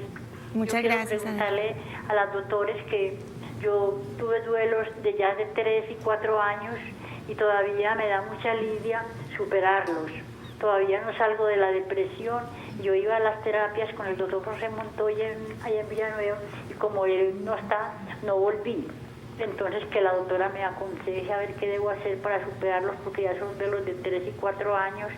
Muchas gracias. Quiero preguntarle a las doctores que yo tuve duelos de ya de 3 y 4 años y todavía me da mucha lidia superarlos. Todavía no salgo de la depresión. Yo iba a las terapias con el doctor José Montoya allá en Villanueva y como él no está, no volví. Entonces que la doctora me aconseje a ver qué debo hacer para superarlos, porque ya son de los de 3 y 4 años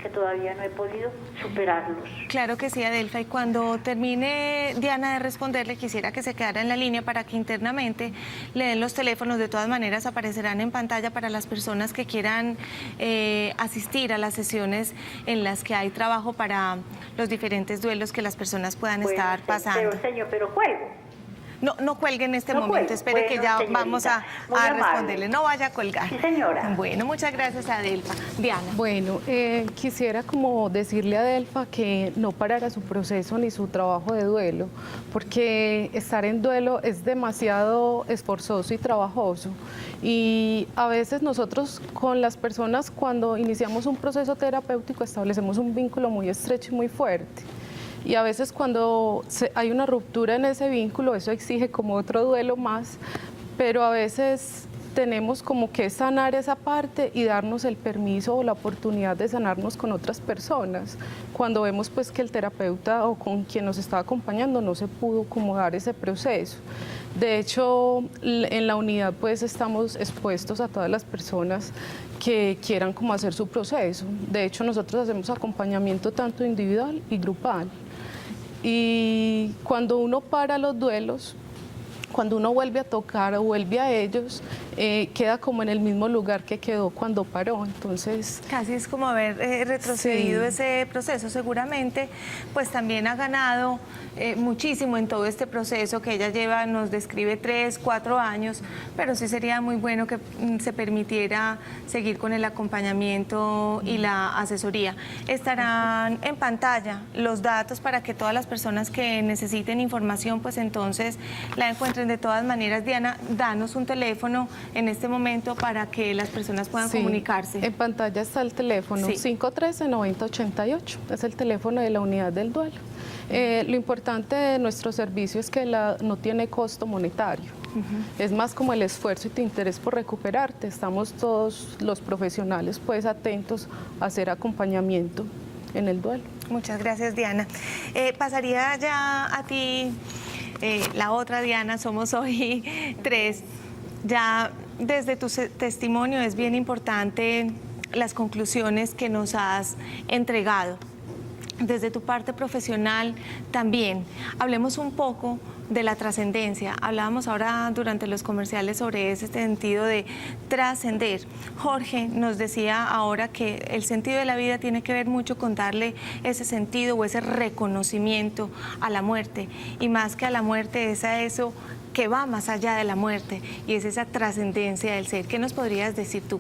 que todavía no he podido superarlos. Claro que sí, Adelfa, y cuando termine Diana de responderle, quisiera que se quedara en la línea para que internamente le den los teléfonos. De todas maneras aparecerán en pantalla para las personas que quieran asistir a las sesiones en las que hay trabajo para los diferentes duelos que las personas puedan estar pasando. Pero cuelgo. No cuelgue en este momento, cuelgo. espere que ya Señorita, vamos a responderle. No vaya a colgar. Sí, señora. Bueno, muchas gracias, Adelfa. Diana. Bueno, quisiera como decirle a Adelfa que no parara su proceso ni su trabajo de duelo, porque estar en duelo es demasiado esforzoso y trabajoso. Y a veces nosotros con las personas, cuando iniciamos un proceso terapéutico, establecemos un vínculo muy estrecho y muy fuerte. Y a veces cuando hay una ruptura en ese vínculo, eso exige como otro duelo más, pero a veces tenemos como que sanar esa parte y darnos el permiso o la oportunidad de sanarnos con otras personas. Cuando vemos pues que el terapeuta o con quien nos está acompañando no se pudo como dar ese proceso. De hecho, en la unidad pues estamos expuestos a todas las personas que quieran como hacer su proceso. De hecho, nosotros hacemos acompañamiento tanto individual y grupal. Y cuando uno para los duelos, cuando uno vuelve a tocar o vuelve a ellos, queda como en el mismo lugar que quedó cuando paró. Entonces casi es como haber retrocedido sí. ese proceso. Seguramente pues también ha ganado muchísimo en todo este proceso que ella lleva, nos describe 3, 4 años, pero sí sería muy bueno que se permitiera seguir con el acompañamiento y la asesoría. Estarán en pantalla los datos para que todas las personas que necesiten información pues entonces la encuentren. De todas maneras, Diana, danos un teléfono en este momento para que las personas puedan comunicarse. En pantalla está el teléfono, 513-9088, es el teléfono de la unidad del duelo. Lo importante de nuestro servicio es que no tiene costo monetario. Es más como el esfuerzo y tu interés por recuperarte. Estamos todos los profesionales pues atentos a hacer acompañamiento en el duelo. Muchas gracias, Diana. Pasaría ya a ti, la otra Diana, somos hoy 3. Ya desde tu testimonio es bien importante las conclusiones que nos has entregado. Desde tu parte profesional también. Hablemos un poco de la trascendencia. Hablábamos ahora durante los comerciales sobre ese sentido de trascender. Jorge nos decía ahora que el sentido de la vida tiene que ver mucho con darle ese sentido o ese reconocimiento a la muerte. Y más que a la muerte es a eso que va más allá de la muerte y es esa trascendencia del ser. ¿Qué nos podrías decir tú?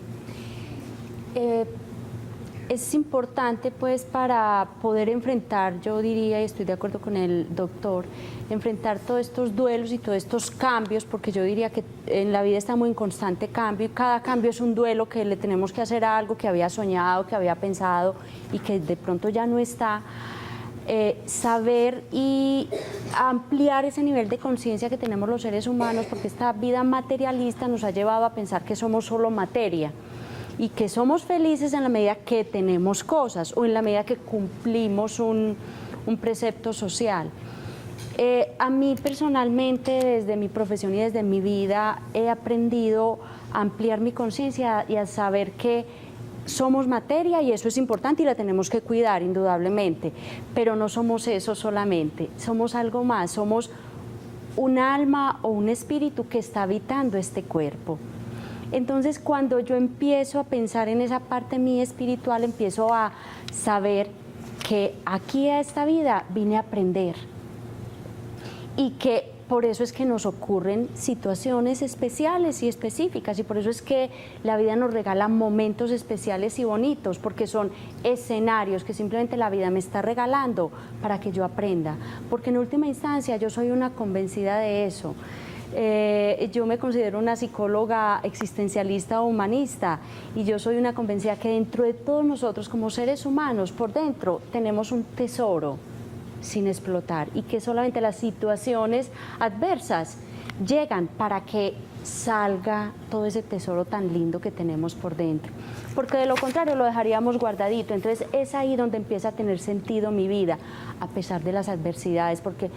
Es importante pues para poder enfrentar, yo diría, y estoy de acuerdo con el doctor, enfrentar todos estos duelos y todos estos cambios, porque yo diría que en la vida estamos en constante cambio y cada cambio es un duelo que le tenemos que hacer a algo que había soñado, que había pensado y que de pronto ya no está. Saber y ampliar ese nivel de conciencia que tenemos los seres humanos, porque esta vida materialista nos ha llevado a pensar que somos solo materia y que somos felices en la medida que tenemos cosas o en la medida que cumplimos un precepto social. A mí personalmente, desde mi profesión y desde mi vida, he aprendido a ampliar mi conciencia y a saber que somos materia y eso es importante y la tenemos que cuidar indudablemente, pero no somos eso solamente, somos algo más, somos un alma o un espíritu que está habitando este cuerpo. Entonces, cuando yo empiezo a pensar en esa parte mía espiritual, empiezo a saber que aquí a esta vida vine a aprender y que por eso es que nos ocurren situaciones especiales y específicas y por eso es que la vida nos regala momentos especiales y bonitos, porque son escenarios que simplemente la vida me está regalando para que yo aprenda, porque en última instancia yo soy una convencida de eso. Yo me considero una psicóloga existencialista o humanista y yo soy una convencida que dentro de todos nosotros como seres humanos, por dentro, tenemos un tesoro sin explotar y que solamente las situaciones adversas llegan para que salga todo ese tesoro tan lindo que tenemos por dentro, porque de lo contrario lo dejaríamos guardadito. Entonces es ahí donde empieza a tener sentido mi vida, a pesar de las adversidades, porque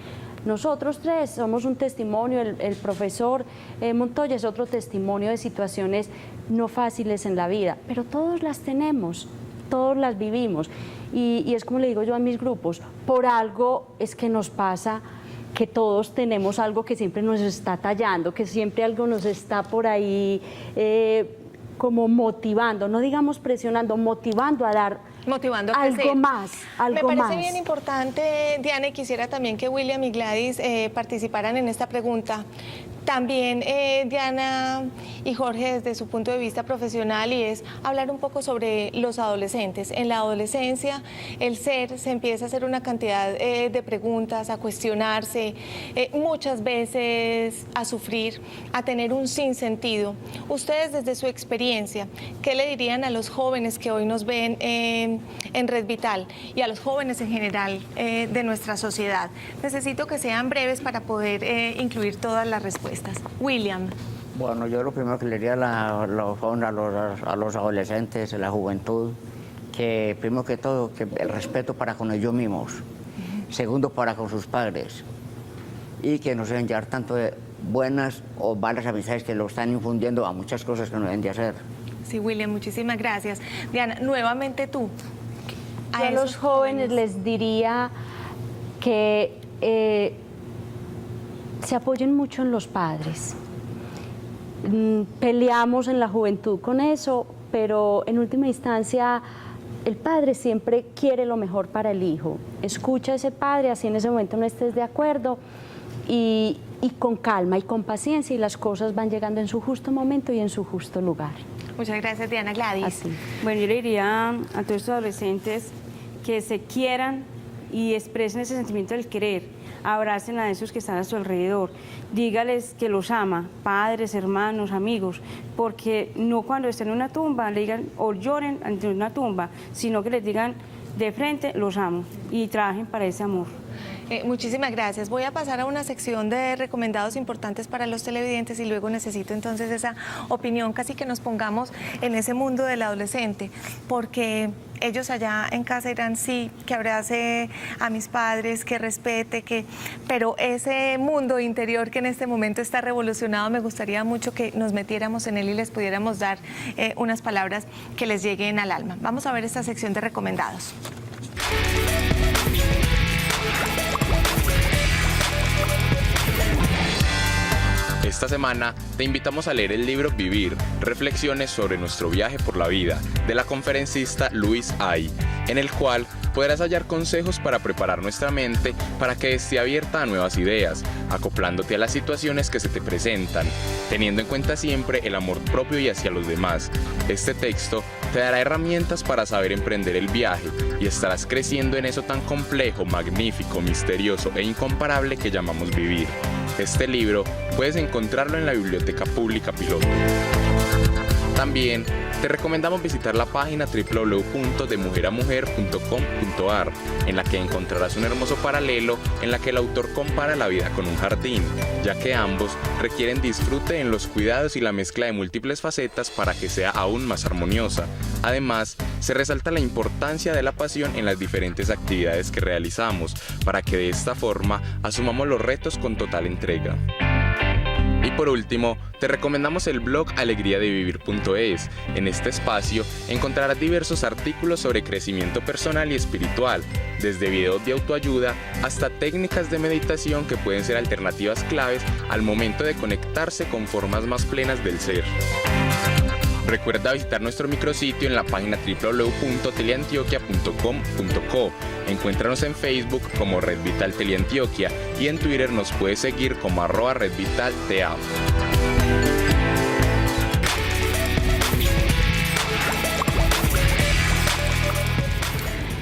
nosotros 3 somos un testimonio, el profesor Montoya es otro testimonio de situaciones no fáciles en la vida, pero todos las tenemos, todos las vivimos y es como le digo yo a mis grupos, por algo es que nos pasa que todos tenemos algo que siempre nos está tallando, que siempre algo nos está por ahí como motivando, no digamos presionando, motivando a dar motivando a algo crecer. más, algo Me parece más. bien importante, Diana, y quisiera también que William y Gladys participaran en esta pregunta. También Diana y Jorge, desde su punto de vista profesional, y es hablar un poco sobre los adolescentes. En la adolescencia, el ser se empieza a hacer una cantidad de preguntas, a cuestionarse, muchas veces a sufrir, a tener un sinsentido. Ustedes, desde su experiencia, ¿qué le dirían a los jóvenes que hoy nos ven en Red Vital y a los jóvenes en general de nuestra sociedad? Necesito que sean breves para poder incluir todas las respuestas. William. Bueno, yo lo primero que le diría a los adolescentes, a la juventud, que primero que todo, que el respeto para con ellos mismos, segundo para con sus padres, y que no se deben llevar tanto de buenas o malas amistades que lo están infundiendo a muchas cosas que no deben de hacer. Sí, William, muchísimas gracias. Diana, nuevamente tú. Yo a los jóvenes les diría que se apoyen mucho en los padres. Peleamos en la juventud con eso, pero en última instancia el padre siempre quiere lo mejor para el hijo. Escucha a ese padre, así en ese momento no estés de acuerdo, y con calma y con paciencia, y las cosas van llegando en su justo momento y en su justo lugar. Muchas gracias, Diana. Gladys. Así. Bueno, yo le diría a todos estos adolescentes que se quieran y expresen ese sentimiento del querer. Abracen a esos que están a su alrededor, dígales que los ama, padres, hermanos, amigos, porque no cuando estén en una tumba le digan o lloren ante una tumba, sino que les digan de frente los amo y trabajen para ese amor. Muchísimas gracias. Voy a pasar a una sección de recomendados importantes para los televidentes y luego necesito entonces esa opinión, casi que nos pongamos en ese mundo del adolescente, porque ellos allá en casa dirán sí, que abrace a mis padres, que respete, pero ese mundo interior que en este momento está revolucionado, me gustaría mucho que nos metiéramos en él y les pudiéramos dar unas palabras que les lleguen al alma. Vamos a ver esta sección de recomendados. Esta semana te invitamos a leer el libro Vivir, reflexiones sobre nuestro viaje por la vida, de la conferencista Louise Hay, en el cual podrás hallar consejos para preparar nuestra mente para que esté abierta a nuevas ideas, acoplándote a las situaciones que se te presentan, teniendo en cuenta siempre el amor propio y hacia los demás. Este texto te dará herramientas para saber emprender el viaje y estarás creciendo en eso tan complejo, magnífico, misterioso e incomparable que llamamos vivir. Este libro puedes encontrarlo en la Biblioteca Pública Piloto. También te recomendamos visitar la página www.demujerAmujer.com.ar, en la que encontrarás un hermoso paralelo en la que el autor compara la vida con un jardín, ya que ambos requieren disfrute en los cuidados y la mezcla de múltiples facetas para que sea aún más armoniosa. Además, se resalta la importancia de la pasión en las diferentes actividades que realizamos, para que de esta forma asumamos los retos con total entrega. Y por último, te recomendamos el blog alegriadevivir.es. En este espacio encontrarás diversos artículos sobre crecimiento personal y espiritual, desde videos de autoayuda hasta técnicas de meditación que pueden ser alternativas claves al momento de conectarse con formas más plenas del ser. Recuerda visitar nuestro micrositio en la página www.teleantioquia.com.co. Encuéntranos en Facebook como Red Vital Teleantioquia y en Twitter nos puedes seguir como @RedVitalTeam.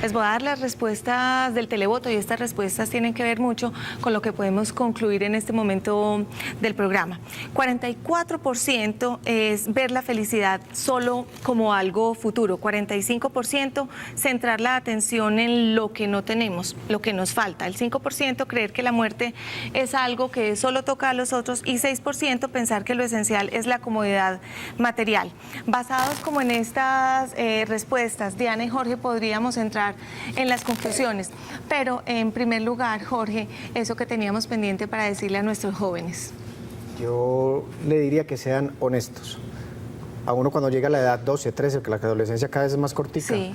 Les voy a dar las respuestas del televoto y estas respuestas tienen que ver mucho con lo que podemos concluir en este momento del programa. 44% es ver la felicidad solo como algo futuro. 45% centrar la atención en lo que no tenemos, lo que nos falta. El 5% creer que la muerte es algo que solo toca a los otros y 6% pensar que lo esencial es la comodidad material. Basados como en estas respuestas, Diana y Jorge, podríamos entrar en las conclusiones, pero en primer lugar, Jorge, eso que teníamos pendiente para decirle a nuestros jóvenes. Yo le diría que sean honestos. A uno cuando llega a la edad 12, 13, que la adolescencia cada vez es más cortica, sí,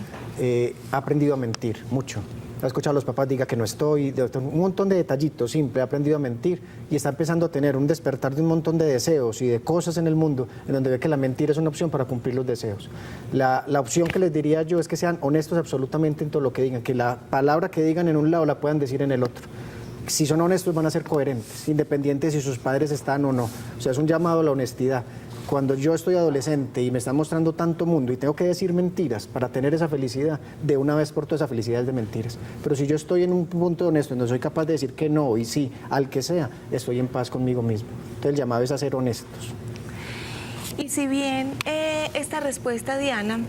ha aprendido a mentir mucho. Ha escuchado a los papás diga que no estoy, un montón de detallitos simples, ha aprendido a mentir y está empezando a tener un despertar de un montón de deseos y de cosas en el mundo en donde ve que la mentira es una opción para cumplir los deseos. La opción que les diría yo es que sean honestos absolutamente en todo lo que digan, que la palabra que digan en un lado la puedan decir en el otro. Si son honestos van a ser coherentes, independientes si sus padres están o no. O sea, es un llamado a la honestidad. Cuando yo estoy adolescente y me está mostrando tanto mundo y tengo que decir mentiras para tener esa felicidad, de una vez por todas esa felicidad es de mentiras. Pero si yo estoy en un punto honesto donde soy capaz de decir que no y sí al que sea, estoy en paz conmigo mismo. Entonces el llamado es a ser honestos. Y si bien esta respuesta, Diana,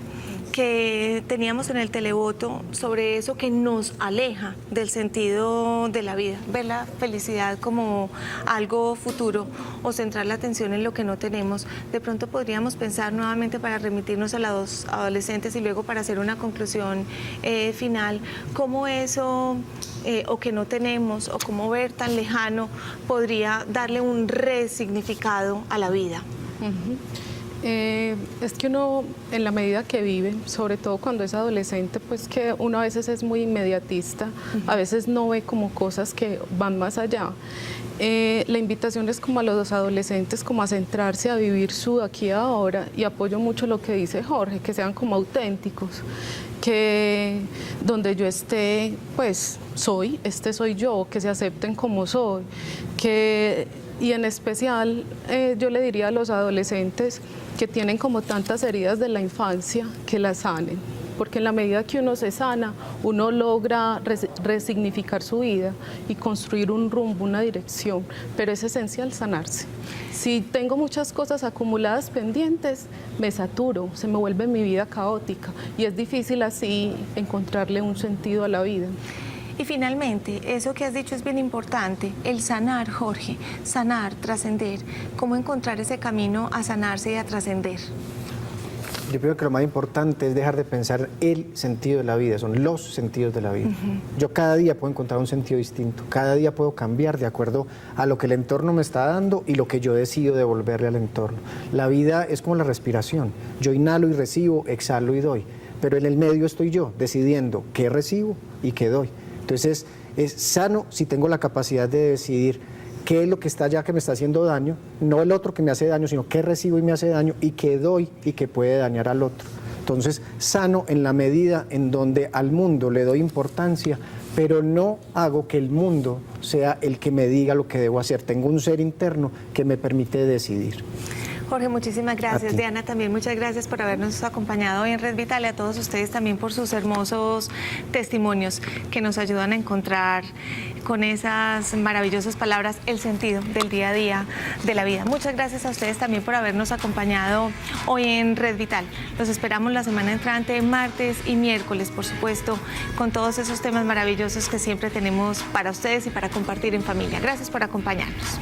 que teníamos en el televoto sobre eso que nos aleja del sentido de la vida, ver la felicidad como algo futuro o centrar la atención en lo que no tenemos, de pronto podríamos pensar nuevamente para remitirnos a los adolescentes y luego para hacer una conclusión final, cómo eso o que no tenemos o cómo ver tan lejano podría darle un resignificado a la vida. Es que uno, en la medida que vive, sobre todo cuando es adolescente, pues que uno a veces es muy inmediatista, a veces no ve como cosas que van más allá. La invitación es como a los adolescentes como a centrarse, a vivir su aquí y ahora, y apoyo mucho lo que dice Jorge, que sean como auténticos, que donde yo esté, pues soy yo, que se acepten como soy, y en especial yo le diría a los adolescentes que tienen como tantas heridas de la infancia que las sanen, porque en la medida que uno se sana, uno logra resignificar su vida y construir un rumbo, una dirección, pero es esencial sanarse. Si tengo muchas cosas acumuladas pendientes, me saturo, se me vuelve mi vida caótica y es difícil así encontrarle un sentido a la vida. Y finalmente, eso que has dicho es bien importante, el sanar, Jorge, sanar, trascender. ¿Cómo encontrar ese camino a sanarse y a trascender? Yo creo que lo más importante es dejar de pensar el sentido de la vida, son los sentidos de la vida. Yo cada día puedo encontrar un sentido distinto, cada día puedo cambiar de acuerdo a lo que el entorno me está dando y lo que yo decido devolverle al entorno. La vida es como la respiración, yo inhalo y recibo, exhalo y doy, pero en el medio estoy yo decidiendo qué recibo y qué doy. Entonces es sano si tengo la capacidad de decidir qué es lo que está allá que me está haciendo daño, no el otro que me hace daño, sino qué recibo y me hace daño y qué doy y qué puede dañar al otro. Entonces, sano en la medida en donde al mundo le doy importancia, pero no hago que el mundo sea el que me diga lo que debo hacer. Tengo un ser interno que me permite decidir. Jorge, muchísimas gracias. Diana, también muchas gracias por habernos acompañado hoy en Red Vital y a todos ustedes también por sus hermosos testimonios que nos ayudan a encontrar con esas maravillosas palabras el sentido del día a día de la vida. Muchas gracias a ustedes también por habernos acompañado hoy en Red Vital. Los esperamos la semana entrante, martes y miércoles, por supuesto, con todos esos temas maravillosos que siempre tenemos para ustedes y para compartir en familia. Gracias por acompañarnos.